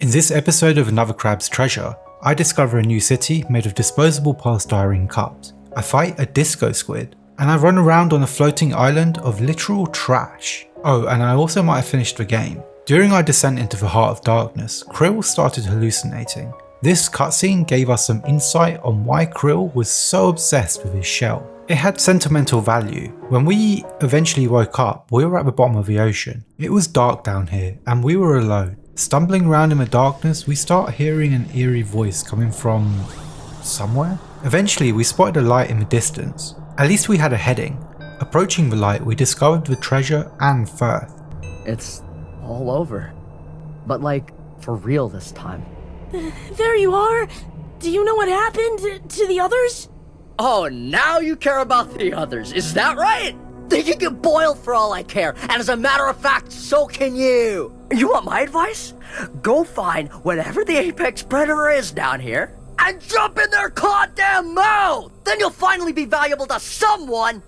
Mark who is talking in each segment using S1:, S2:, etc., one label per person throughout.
S1: In this episode of Another Crab's Treasure, I discover a new city made of disposable polystyrene cups. I fight a disco squid, and I run around on a floating island of literal trash. Oh, and I also might have finished the game. During our descent into the heart of darkness, Krill started hallucinating. This cutscene gave us some insight on why Krill was so obsessed with his shell. It had sentimental value. When we eventually woke up, we were at the bottom of the ocean. It was dark down here, and we were alone. Stumbling around in the darkness, we start hearing an eerie voice coming from somewhere. Eventually, we spotted a light in the distance. At least we had a heading. Approaching the light, we discovered the treasure and Firth.
S2: It's all over. But like, for real this time.
S3: There you are! Do you know what happened to the others?
S2: Oh, now you care about the others, is that right? They can get boiled for all I care, and as a matter of fact, so can you! You want my advice? Go find whatever the apex predator is down here, and jump in their goddamn mouth! Then you'll finally be valuable to someone!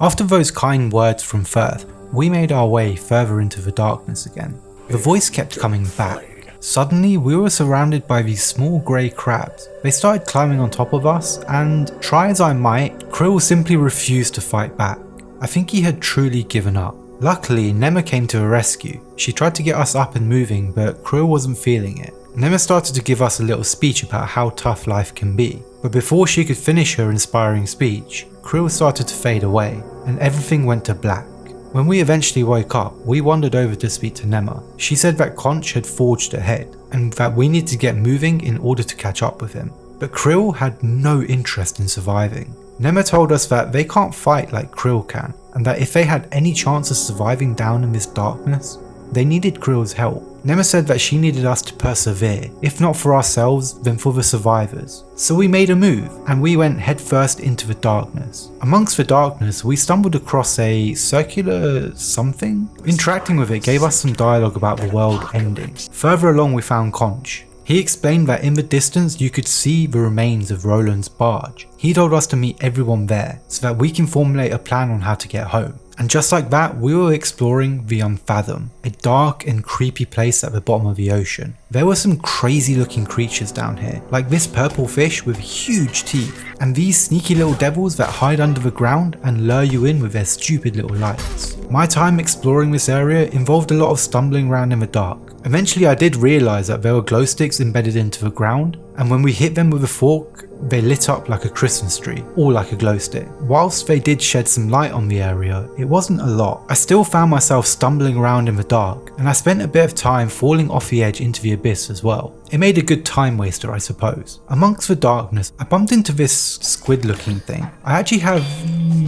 S1: After those kind words from Firth, we made our way further into the darkness again. The voice kept coming back. Suddenly, we were surrounded by these small grey crabs. They started climbing on top of us, and try as I might, Krill simply refused to fight back. I think he had truly given up. Luckily, Nema came to the rescue. She tried to get us up and moving, but Krill wasn't feeling it. Nema started to give us a little speech about how tough life can be, but before she could finish her inspiring speech, Krill started to fade away, and everything went to black. When we eventually woke up, we wandered over to speak to Nema. She said that Conch had forged ahead, and that we needed to get moving in order to catch up with him. But Krill had no interest in surviving. Nema told us that they can't fight like Krill can, and that if they had any chance of surviving down in this darkness, they needed Krill's help. Nema said that she needed us to persevere, if not for ourselves, then for the survivors. So we made a move, and we went headfirst into the darkness. Amongst the darkness, we stumbled across a circular something. Interacting with it gave us some dialogue about the world ending. Further along we found Conch. He explained that in the distance you could see the remains of Roland's barge. He told us to meet everyone there, so that we can formulate a plan on how to get home. And just like that, we were exploring the Unfathom, a dark and creepy place at the bottom of the ocean. There were some crazy looking creatures down here, like this purple fish with huge teeth, and these sneaky little devils that hide under the ground and lure you in with their stupid little lights. My time exploring this area involved a lot of stumbling around in the dark. Eventually I did realise that there were glow sticks embedded into the ground, and when we hit them with a fork, they lit up like a Christmas tree, or like a glow stick. Whilst they did shed some light on the area, it wasn't a lot. I still found myself stumbling around in the dark, and I spent a bit of time falling off the edge into the abyss as well. It made a good time waster, I suppose. Amongst the darkness, I bumped into this squid looking thing. I actually have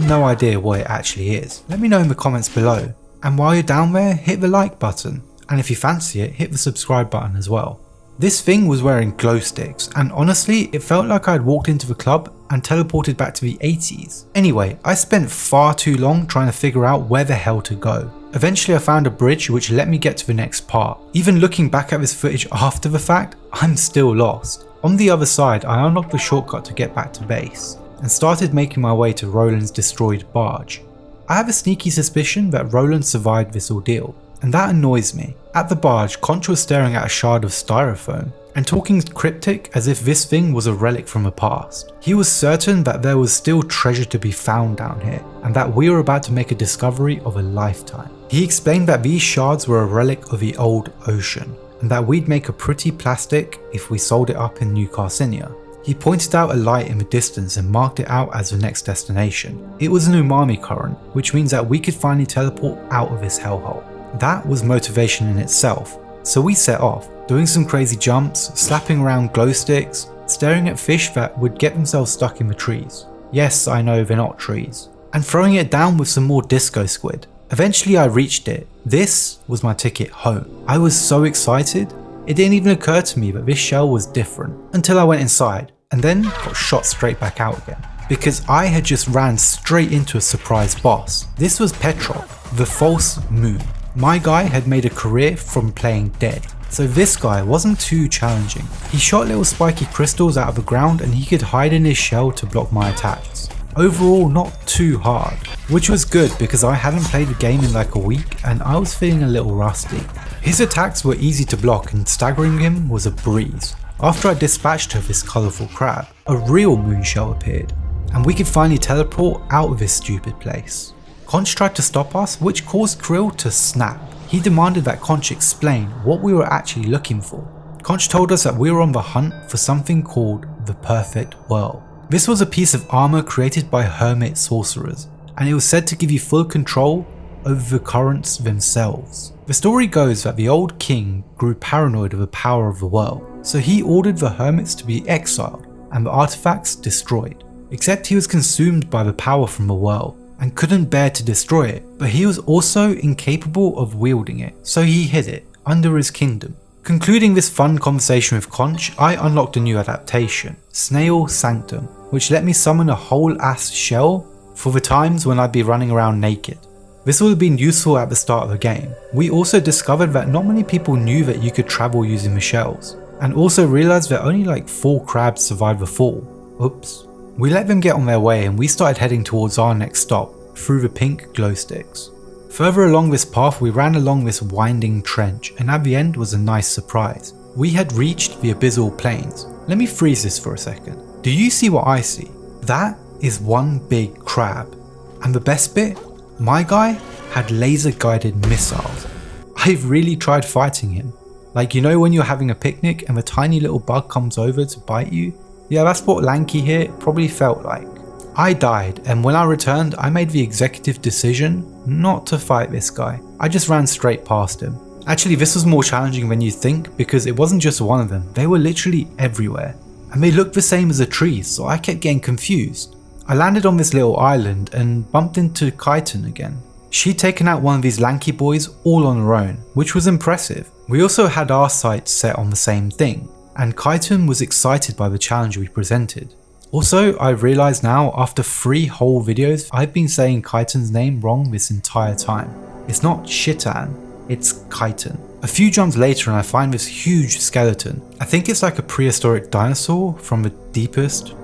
S1: no idea what it actually is. Let me know in the comments below. And while you're down there, hit the like button. And if you fancy it, hit the subscribe button as well. This thing was wearing glow sticks, and honestly, it felt like I had walked into the club and teleported back to the 80s. Anyway, I spent far too long trying to figure out where the hell to go. Eventually I found a bridge which let me get to the next part. Even looking back at this footage after the fact, I'm still lost. On the other side, I unlocked the shortcut to get back to base, and started making my way to Roland's destroyed barge. I have a sneaky suspicion that Roland survived this ordeal, and that annoys me. At the barge, Conch was staring at a shard of styrofoam and talking cryptic as if this thing was a relic from the past. He was certain that there was still treasure to be found down here, and that we were about to make a discovery of a lifetime. He explained that these shards were a relic of the old ocean, and that we'd make a pretty plastic if we sold it up in New Carcinia. He pointed out a light in the distance and marked it out as the next destination. It was an umami current, which means that we could finally teleport out of this hellhole. That was motivation in itself, so we set off, doing some crazy jumps, slapping around glow sticks, staring at fish that would get themselves stuck in the trees. Yes, I know they're not trees. And throwing it down with some more disco squid. Eventually I reached it. This was my ticket home. I was so excited, it didn't even occur to me that this shell was different, until I went inside, and then got shot straight back out again. Because I had just ran straight into a surprise boss. This was Petrov, the false moon. My guy had made a career from playing dead, so this guy wasn't too challenging. He shot little spiky crystals out of the ground and he could hide in his shell to block my attacks. Overall, not too hard, which was good because I hadn't played the game in like a week and I was feeling a little rusty. His attacks were easy to block and staggering him was a breeze. After I dispatched her this colourful crab, a real moonshell appeared, and we could finally teleport out of this stupid place. Conch tried to stop us, which caused Krill to snap. He demanded that Conch explain what we were actually looking for. Conch told us that we were on the hunt for something called the Perfect Whirl. This was a piece of armour created by hermit sorcerers, and it was said to give you full control over the currents themselves. The story goes that the old king grew paranoid of the power of the whirl, so he ordered the hermits to be exiled and the artifacts destroyed. Except he was consumed by the power from the whirl and couldn't bear to destroy it, but he was also incapable of wielding it, so he hid it under his kingdom. Concluding this fun conversation with Conch, I unlocked a new adaptation, Snail Sanctum, which let me summon a whole ass shell for the times when I'd be running around naked. This would have been useful at the start of the game. We also discovered that not many people knew that you could travel using the shells, and also realised that only like 4 crabs survived the fall. Oops. We let them get on their way and we started heading towards our next stop, through the pink glow sticks. Further along this path we ran along this winding trench, and at the end was a nice surprise. We had reached the abyssal plains. Let me freeze this for a second. Do you see what I see? That is one big crab. And the best bit? My guy had laser guided missiles. I've really tried fighting him. Like, you know when you're having a picnic and the tiny little bug comes over to bite you? Yeah, that's what Lanky here probably felt like. I died, and when I returned I made the executive decision not to fight this guy. I just ran straight past him. Actually, this was more challenging than you think because it wasn't just one of them, they were literally everywhere. And they looked the same as the trees, so I kept getting confused. I landed on this little island and bumped into Kyton again. She'd taken out one of these lanky boys all on her own, which was impressive. We also had our sights set on the same thing, and Kyton was excited by the challenge we presented. Also, I realised now after 3 whole videos I've been saying Kyton's name wrong this entire time. It's not Shitan, it's Kyton. A few jumps later and I find this huge skeleton. I think it's like a prehistoric dinosaur from the deepest,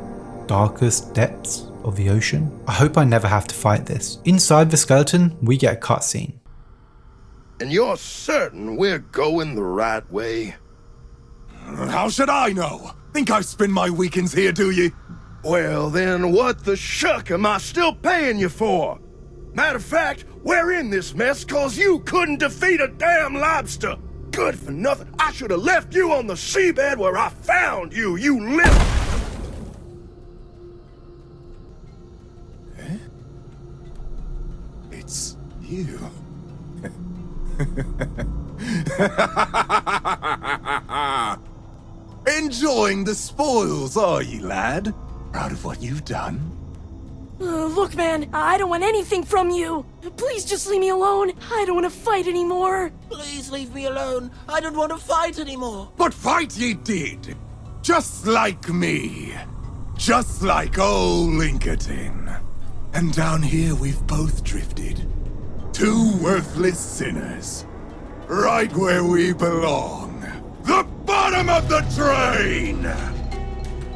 S1: darkest depths of the ocean. I hope I never have to fight this. Inside the skeleton we get a cutscene.
S4: And you're certain we're going the right way?
S5: How should I know? Think I spend my weekends here, do you?
S4: Well then, what the shuck am I still paying you for? Matter of fact, we're in this mess cause you couldn't defeat a damn lobster. Good for nothing. I should have left you on the seabed where I found you, you little...
S5: Eh? It's you. Enjoying the spoils, are you, lad? Proud of what you've done?
S3: Look, man, I don't want anything from you. Please just leave me alone. I don't want to fight anymore.
S6: Please leave me alone. I don't want to fight anymore.
S5: But fight ye did. Just like me. Just like old Lincoln. And down here we've both drifted. 2 worthless sinners. Right where we belong. The bottom of the drain!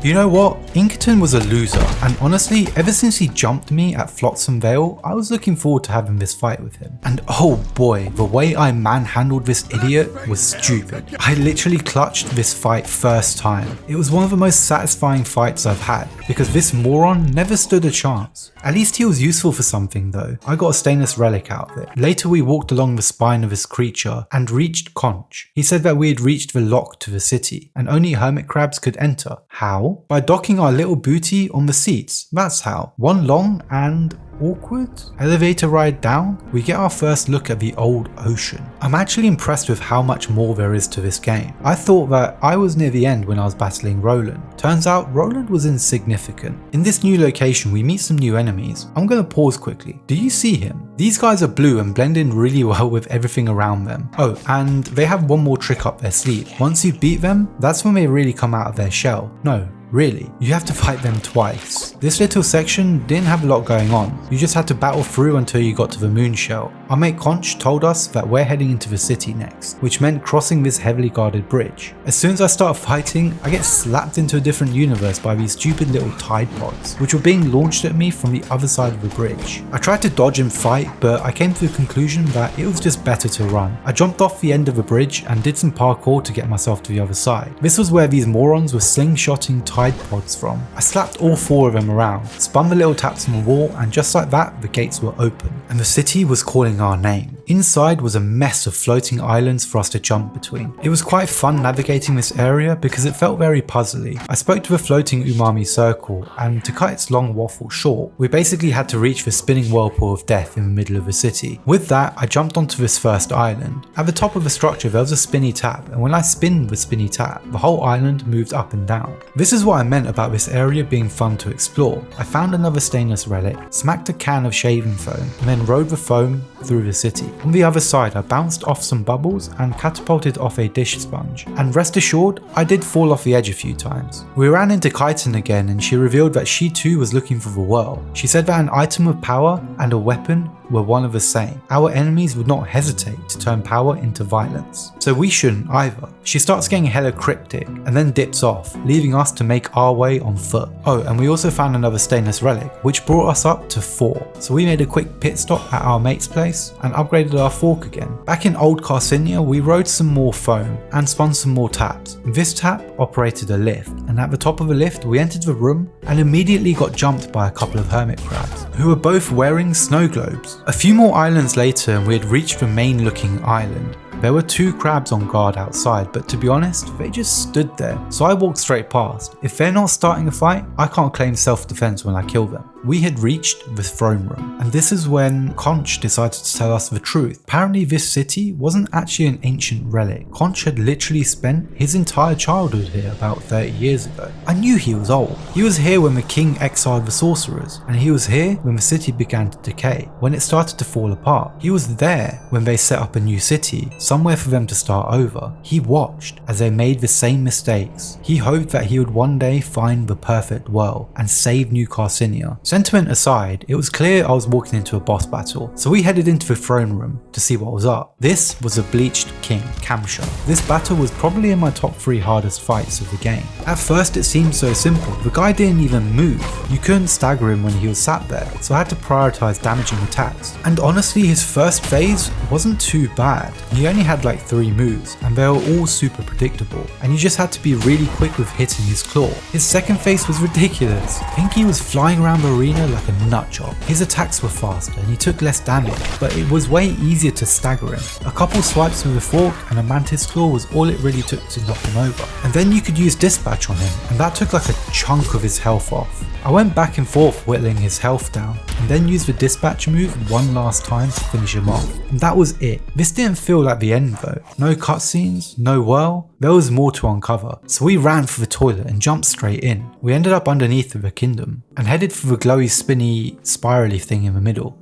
S1: You know what? Inkerton was a loser, and honestly, ever since he jumped me at Flotsam Vale, I was looking forward to having this fight with him. And oh boy, the way I manhandled this idiot was stupid. I literally clutched this fight first time. It was one of the most satisfying fights I've had, because this moron never stood a chance. At least he was useful for something though. I got a stainless relic out of it. Later we walked along the spine of this creature and reached Conch. He said that we had reached the lock to the city, and only hermit crabs could enter. How? By docking our little booty on the seats. That's how. One long and awkward elevator ride down, we get our first look at the old ocean. I'm actually impressed with how much more there is to this game. I thought that I was near the end when I was battling Roland. Turns out Roland was insignificant. In this new location we meet some new enemies. I'm gonna pause quickly. Do you see him? These guys are blue and blend in really well with everything around them. Oh, and they have one more trick up their sleeve. Once you beat them, that's when they really come out of their shell. No, Really, you have to fight them twice. This little section didn't have a lot going on, you just had to battle through until you got to the moon shell. Our mate Conch told us that we're heading into the city next, which meant crossing this heavily guarded bridge. As soon as I start fighting, I get slapped into a different universe by these stupid little tide pods, which were being launched at me from the other side of the bridge. I tried to dodge and fight, but I came to the conclusion that it was just better to run. I jumped off the end of the bridge and did some parkour to get myself to the other side. This was where these morons were slingshotting tide pods from. I slapped all 4 of them around, spun the little taps on the wall, and just like that, the gates were open, and the city was calling our name. Inside was a mess of floating islands for us to jump between. It was quite fun navigating this area because it felt very puzzly. I spoke to the floating umami circle, and to cut its long waffle short, we basically had to reach the spinning whirlpool of death in the middle of the city. With that, I jumped onto this first island. At the top of the structure there was a spinny tap, and when I spinned the spinny tap, the whole island moved up and down. This is what I meant about this area being fun to explore. I found another stainless relic, smacked a can of shaving foam, and then rode the foam through the city. On the other side, I bounced off some bubbles and catapulted off a dish sponge. And rest assured, I did fall off the edge a few times. We ran into Kaiten again, and she revealed that she too was looking for the whirl. She said that an item of power and a weapon were one of the same. Our enemies would not hesitate to turn power into violence, so we shouldn't either. She starts getting hella cryptic and then dips off, leaving us to make our way on foot. Oh, and we also found another stainless relic, which brought us up to 4. So we made a quick pit stop at our mate's place and upgraded our fork again. Back in old Carcinia, we rode some more foam and spun some more taps. This tap operated a lift, and at the top of the lift we entered the room and immediately got jumped by a couple of hermit crabs, who were both wearing snow globes. A few more islands later and we had reached the main looking island. There were 2 crabs on guard outside, but to be honest, they just stood there, so I walked straight past. If they're not starting a fight, I can't claim self-defense when I kill them. We had reached the throne room, and this is when Conch decided to tell us the truth. Apparently this city wasn't actually an ancient relic. Conch had literally spent his entire childhood here about 30 years ago. I knew he was old. He was here when the king exiled the sorcerers, and he was here when the city began to decay, when it started to fall apart. He was there when they set up a new city, somewhere for them to start over. He watched as they made the same mistakes. He hoped that he would one day find the perfect world and save New Carcinia. Sentiment aside, it was clear I was walking into a boss battle, so we headed into the throne room to see what was up. This was a bleached king, Kamsha. This battle was probably in my top 3 hardest fights of the game. At first it seemed so simple, the guy didn't even move. You couldn't stagger him when he was sat there, so I had to prioritize damaging attacks. And honestly, his first phase wasn't too bad. He only had like 3 moves, and they were all super predictable, and you just had to be really quick with hitting his claw. His second phase was ridiculous. Pinky was flying around the arena like a nutjob. His attacks were faster and he took less damage, but it was way easier to stagger him. A couple swipes with a fork and a mantis claw was all it really took to knock him over. And then you could use dispatch on him, and that took like a chunk of his health off. I went back and forth whittling his health down, and then used the dispatch move one last time to finish him off. And that was it. This didn't feel like the end though. No cutscenes, no whirl, there was more to uncover. So we ran for the toilet and jumped straight in. We ended up underneath the kingdom, and headed for the glowy spinny spirally thing in the middle.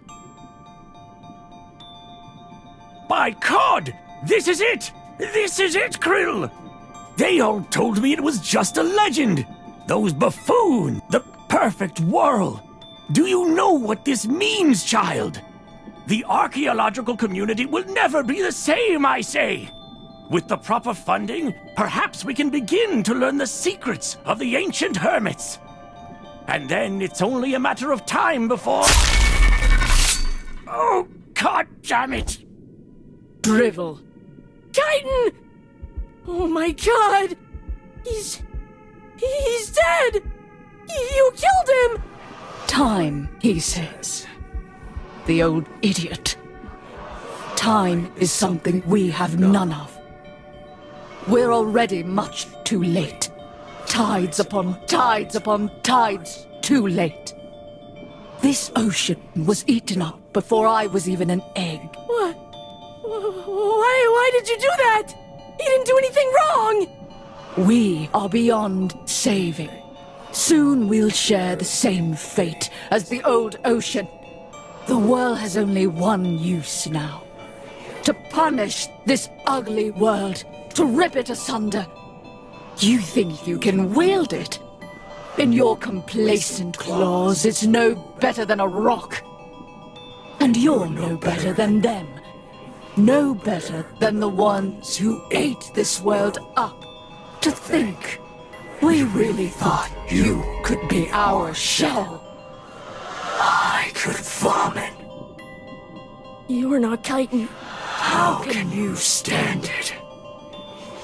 S7: By God! This is it! This is it, Krill! They all told me it was just a legend! Those buffoons! The perfect world! Do you know what this means, child? The archaeological community will never be the same, I say! With the proper funding, perhaps we can begin to learn the secrets of the ancient hermits. And then it's only a matter of time before... Oh, God damn it!
S3: Drivel. Titan! Oh my God! He's dead! You killed him!
S8: Time, he says. The old idiot. Time is something we have none of. We're already much too late. Tides upon tides upon tides too late. This ocean was eaten up before I was even an egg.
S3: What? Why did you do that? He didn't do anything wrong!
S8: We are beyond saving. Soon we'll share the same fate as the old ocean. The world has only one use now. To punish this ugly world, to rip it asunder. You think you can wield it? In your complacent claws, it's no better than a rock. And you're no better than them. No better than the ones who ate this world up. To think, we really thought you could be our shell. I could vomit.
S3: You are not chitin.
S5: How can you stand it?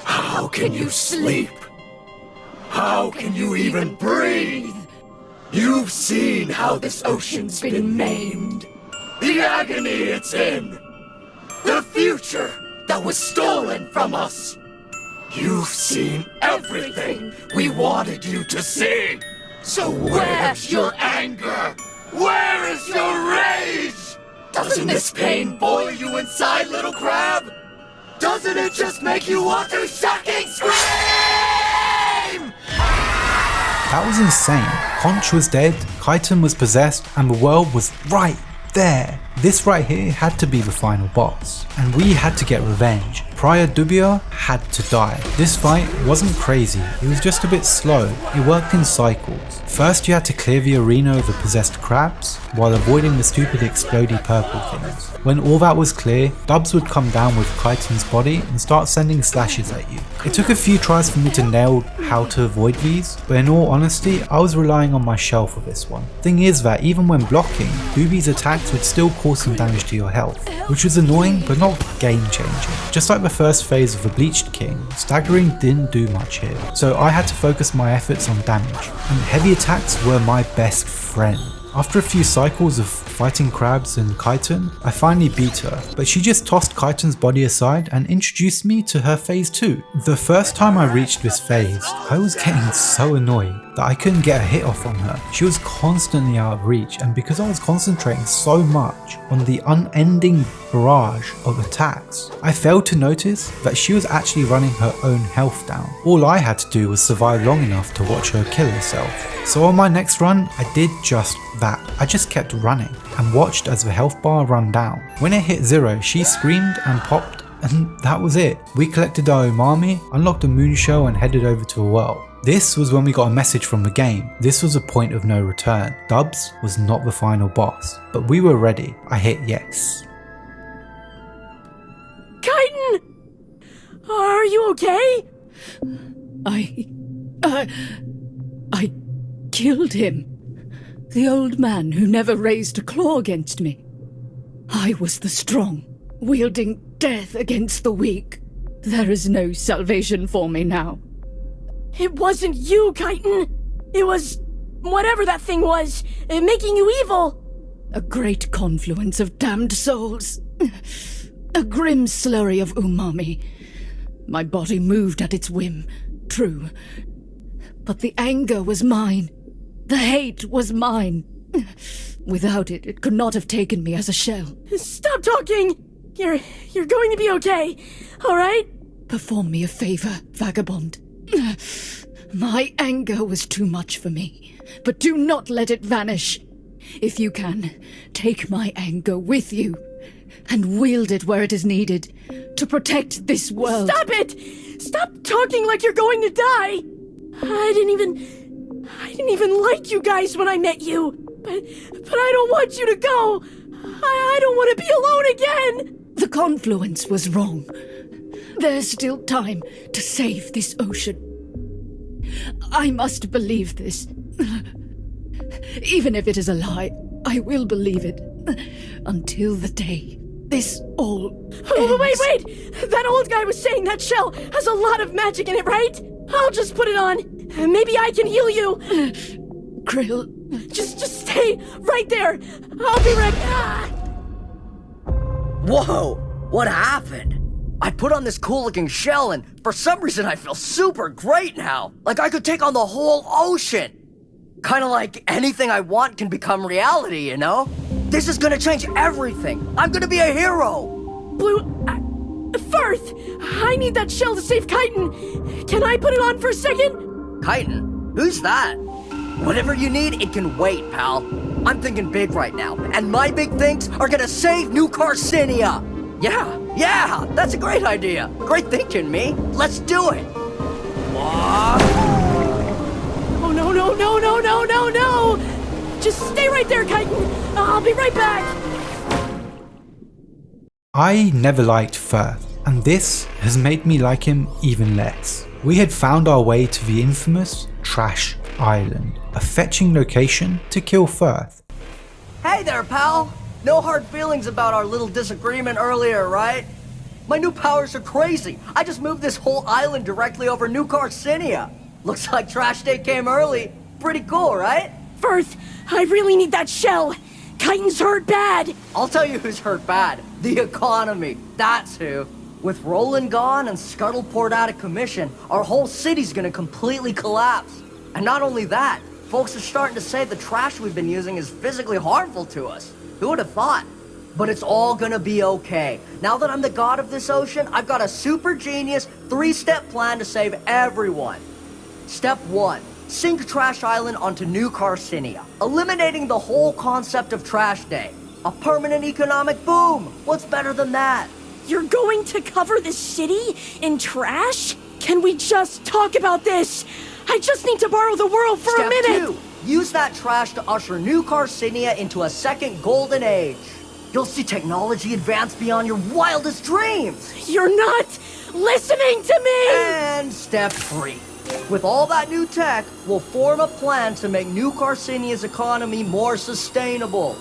S5: How can you sleep? How can you even breathe? You've seen how this ocean's been maimed. The agony it's in. The future that was stolen from us. You've seen everything we wanted you to see. So where's your anger? Where is your rage? Doesn't this pain boil you inside, little crab? Doesn't it just make you want to fucking scream?
S1: That was insane. Conch was dead, Chitin was possessed, and the world was right there. This right here had to be the final boss, and we had to get revenge. Prior Dubia had to die. This fight wasn't crazy, it was just a bit slow. It worked in cycles. First you had to clear the arena of the possessed crabs, while avoiding the stupid explodey purple things. When all that was clear, Dubs would come down with Chitin's body and start sending slashes at you. It took a few tries for me to nail how to avoid these, but in all honesty, I was relying on my shell for this one. Thing is that even when blocking, Doobie's attacks would still cause some damage to your health, which was annoying but not game changing. Just like the first phase of the Bleached King, staggering didn't do much here, so I had to focus my efforts on damage, and heavy attacks were my best friend. After a few cycles of fighting crabs and Chitin, I finally beat her, but she just tossed Chitin's body aside and introduced me to her phase 2. The first time I reached this phase, I was getting so annoyed that I couldn't get a hit off on her. She was constantly out of reach, and because I was concentrating so much on the unending barrage of attacks, I failed to notice that she was actually running her own health down. All I had to do was survive long enough to watch her kill herself. So on my next run, I did just that. I just kept running and watched as the health bar ran down. When it hit 0, she screamed and popped, and that was it. We collected our umami, unlocked a moonshell, and headed over to a world. This was when we got a message from the game. This was a point of no return. Dubs was not the final boss, but we were ready. I hit yes.
S3: Chitin! Are you okay?
S8: I killed him. The old man who never raised a claw against me. I was the strong, wielding death against the weak. There is no salvation for me now.
S3: It wasn't you, Chitin. It was whatever that thing was, making you evil.
S8: A great confluence of damned souls. A grim slurry of umami. My body moved at its whim, true. But the anger was mine. The hate was mine. Without it, it could not have taken me as a shell.
S3: Stop talking! You're going to be okay, alright?
S8: Perform me a favor, vagabond. My anger was too much for me, but do not let it vanish. If you can, take my anger with you, and wield it where it is needed, to protect this world.
S3: Stop it! Stop talking like you're going to die! I didn't even like you guys when I met you, but I don't want you to go! I don't want to be alone again!
S8: The confluence was wrong. There's still time to save this ocean. I must believe this. Even if it is a lie, I will believe it. Until the day this all ends.
S3: Wait! That old guy was saying that shell has a lot of magic in it, right? I'll just put it on. Maybe I can heal you.
S8: Krill.
S3: Just stay right there. I'll be right back.
S2: Whoa! What happened? I put on this cool-looking shell, and for some reason I feel super great now. Like I could take on the whole ocean. Kinda like anything I want can become reality, you know? This is gonna change everything. I'm gonna be a hero.
S3: Blue... Firth! I need that shell to save Chitin. Can I put it on for a second?
S2: Chitin? Who's that? Whatever you need, it can wait, pal. I'm thinking big right now, and my big things are gonna save New Carcinia. Yeah, that's a great idea. Great thinking, me. Let's do it.
S3: Oh, no. Just stay right there, Chitin. I'll be right back.
S1: I never liked Firth, and this has made me like him even less. We had found our way to the infamous Trash Island, a fetching location to kill Firth.
S2: Hey there, pal! No hard feelings about our little disagreement earlier, right? My new powers are crazy. I just moved this whole island directly over New Carcinia. Looks like Trash Day came early. Pretty cool, right?
S3: Firth, I really need that shell. Chitin's hurt bad.
S2: I'll tell you who's hurt bad. The economy. That's who. With Roland gone and Scuttleport out of commission, our whole city's gonna completely collapse. And not only that, folks are starting to say the trash we've been using is physically harmful to us. Who would have thought? But it's all gonna be okay. Now that I'm the god of this ocean, I've got a super genius 3-step plan to save everyone. Step 1. Sink Trash Island onto New Carcinia, eliminating the whole concept of Trash Day. A permanent economic boom! What's better than that?
S3: You're going to cover the city in trash? Can we just talk about this? I just need to borrow the world for a minute!
S2: Step 2. Use that trash to usher New Carcinia into a second golden age. You'll see technology advance beyond your wildest dreams!
S3: You're not listening to me!
S2: And step 3. With all that new tech, we'll form a plan to make New Carcinia's economy more sustainable.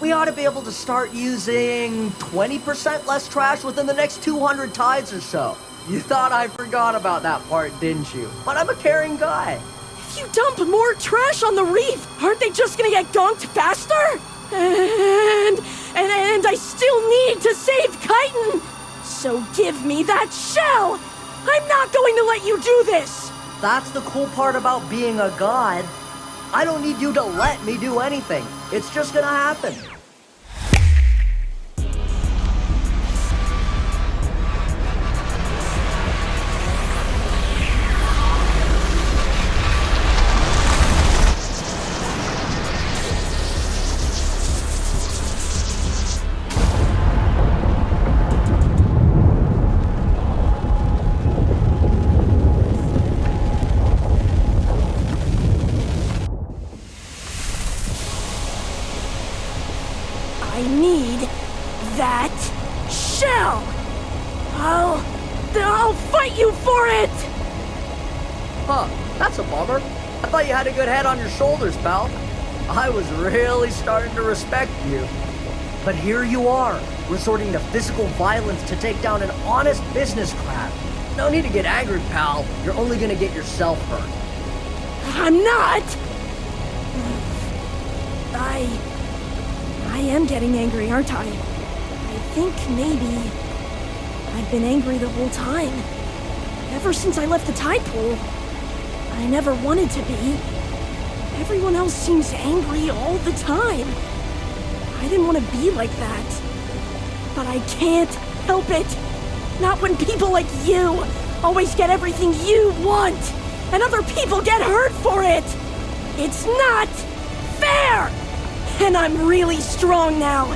S2: We ought to be able to start using 20% less trash within the next 200 tides or so. You thought I forgot about that part, didn't you? But I'm a caring guy.
S3: If you dump more trash on the reef, aren't they just gonna get gonked faster? And I still need to save Chitin! So give me that shell! I'm not going to let you do this!
S2: That's the cool part about being a god. I don't need you to let me do anything. It's just gonna happen.
S3: I need that shell! I'll fight you for it!
S2: Huh, that's a bummer. I thought you had a good head on your shoulders, pal. I was really starting to respect you. But here you are, resorting to physical violence to take down an honest business crab. No need to get angry, pal. You're only gonna get yourself hurt.
S3: I'm not! I am getting angry, aren't I? I think maybe I've been angry the whole time. Ever since I left the tide pool. I never wanted to be. Everyone else seems angry all the time. I didn't want to be like that. But I can't help it. Not when people like you always get everything you want, and other people get hurt for it. It's not fair! And I'm really strong now.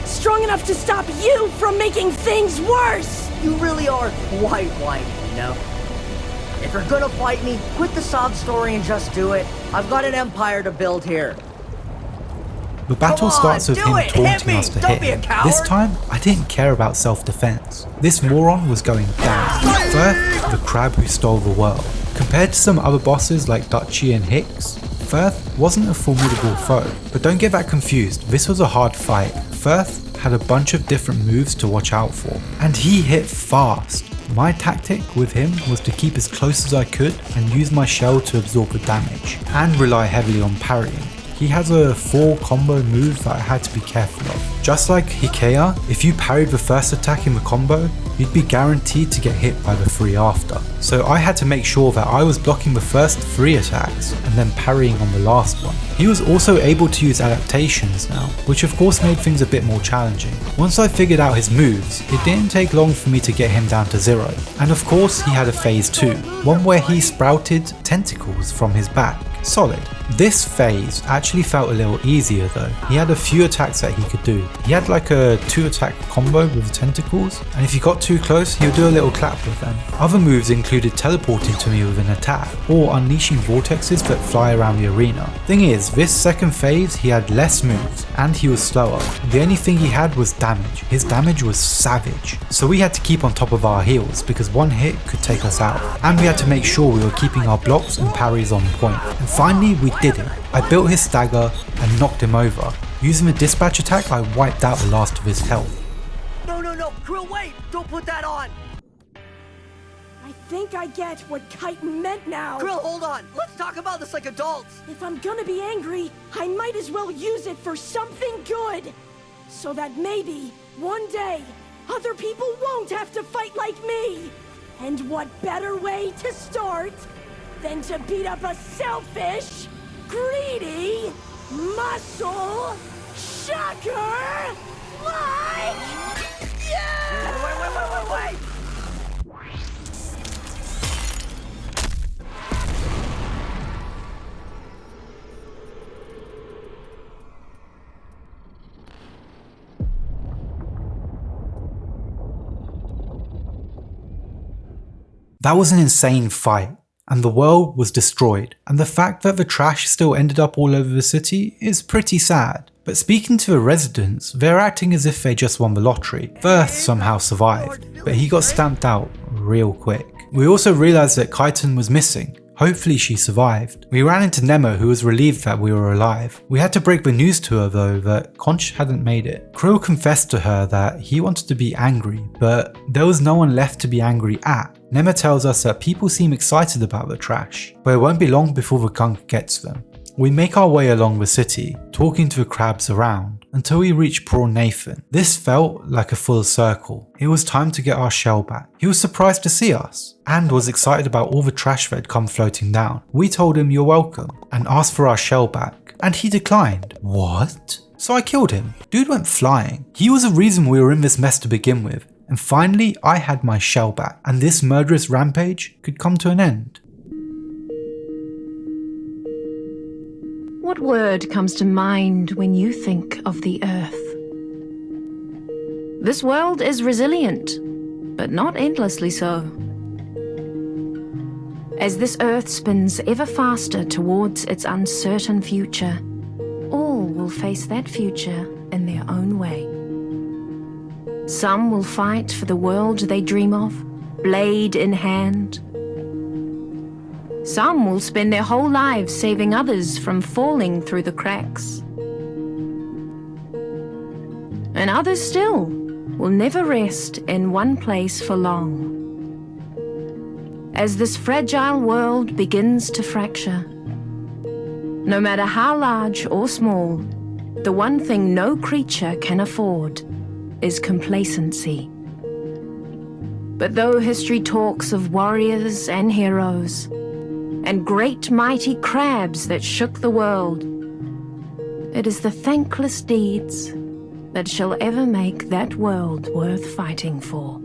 S3: Strong enough to stop you from making things worse!
S2: You really are quite white, you know? If you're gonna fight me, quit the sob story and just do it. I've got an empire to build here.
S1: The battle starts with him taunting us to
S2: Don't
S1: hit
S2: be a
S1: him.
S2: coward.
S1: This time, I didn't care about self-defense. This moron was going down. Firth, the crab who stole the world. Compared to some other bosses like Dutchy and Hicks, Firth wasn't a formidable foe. But don't get that confused, this was a hard fight. Firth had a bunch of different moves to watch out for, and he hit fast. My tactic with him was to keep as close as I could and use my shell to absorb the damage, and rely heavily on parrying. He has a 4 combo move that I had to be careful of. Just like Hikea, if you parried the first attack in the combo, you'd be guaranteed to get hit by the 3 after. So I had to make sure that I was blocking the first 3 attacks and then parrying on the last one. He was also able to use adaptations now, which of course made things a bit more challenging. Once I figured out his moves, it didn't take long for me to get him down to 0. And of course he had a phase 2, one where he sprouted tentacles from his back. Solid. This phase actually felt a little easier though. He had a few attacks that he could do. He had like a 2-attack combo with tentacles, and if you got too close, he would do a little clap with them. Other moves included teleporting to me with an attack, or unleashing vortexes that fly around the arena. Thing is, this second phase he had less moves, and he was slower. The only thing he had was damage. His damage was savage. So we had to keep on top of our heals, because one hit could take us out. And we had to make sure we were keeping our blocks and parries on point. And finally we did it. I built his stagger and knocked him over. Using the dispatch attack, I wiped out the last of his health.
S2: No, Krill, wait! Don't put that on!
S3: I think I get what Chitin meant now.
S2: Krill, hold on! Let's talk about this like adults!
S3: If I'm gonna be angry, I might as well use it for something good. So that maybe, one day, other people won't have to fight like me. And what better way to start than to beat up a selfish, greedy, muscle shocker like you!
S2: Wait!
S1: That was an insane fight, and the world was destroyed, and the fact that the trash still ended up all over the city is pretty sad. But speaking to the residents, they're acting as if they just won the lottery. Firth somehow survived, but he got stamped out real quick. We also realised that Chitin was missing. Hopefully she survived. We ran into Nemo, who was relieved that we were alive. We had to break the news to her though that Conch hadn't made it. Krill confessed to her that he wanted to be angry, but there was no one left to be angry at. Nemo tells us that people seem excited about the trash, but it won't be long before the gunk gets them. We make our way along the city, talking to the crabs around, until we reach Prawn Nathan. This felt like a full circle. It was time to get our shell back. He was surprised to see us, and was excited about all the trash that had come floating down. We told him you're welcome, and asked for our shell back, and he declined. What? So I killed him. Dude went flying. He was the reason we were in this mess to begin with, and finally I had my shell back, and this murderous rampage could come to an end.
S9: What word comes to mind when you think of the Earth? This world is resilient, but not endlessly so. As this Earth spins ever faster towards its uncertain future, all will face that future in their own way. Some will fight for the world they dream of, blade in hand. Some will spend their whole lives saving others from falling through the cracks. And others still will never rest in one place for long. As this fragile world begins to fracture, no matter how large or small, the one thing no creature can afford is complacency. But though history talks of warriors and heroes, and great mighty crabs that shook the world, it is the thankless deeds that shall ever make that world worth fighting for.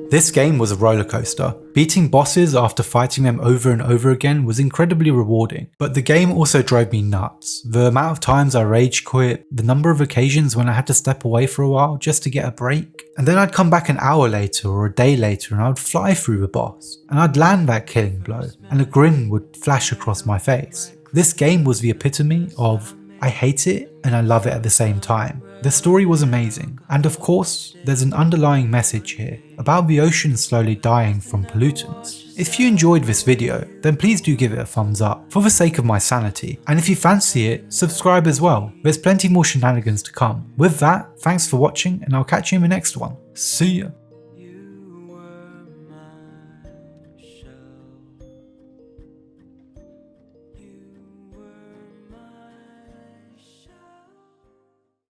S1: This game was a roller coaster. Beating bosses after fighting them over and over again was incredibly rewarding, but the game also drove me nuts. The amount of times I rage quit, the number of occasions when I had to step away for a while just to get a break, and then I'd come back an hour later or a day later and I would fly through the boss, and I'd land that killing blow, and a grin would flash across my face. This game was the epitome of I hate it and I love it at the same time. The story was amazing, and of course, there's an underlying message here about the ocean slowly dying from pollutants. If you enjoyed this video, then please do give it a thumbs up for the sake of my sanity, and if you fancy it, subscribe as well. There's plenty more shenanigans to come. With that, thanks for watching, and I'll catch you in the next one. See ya!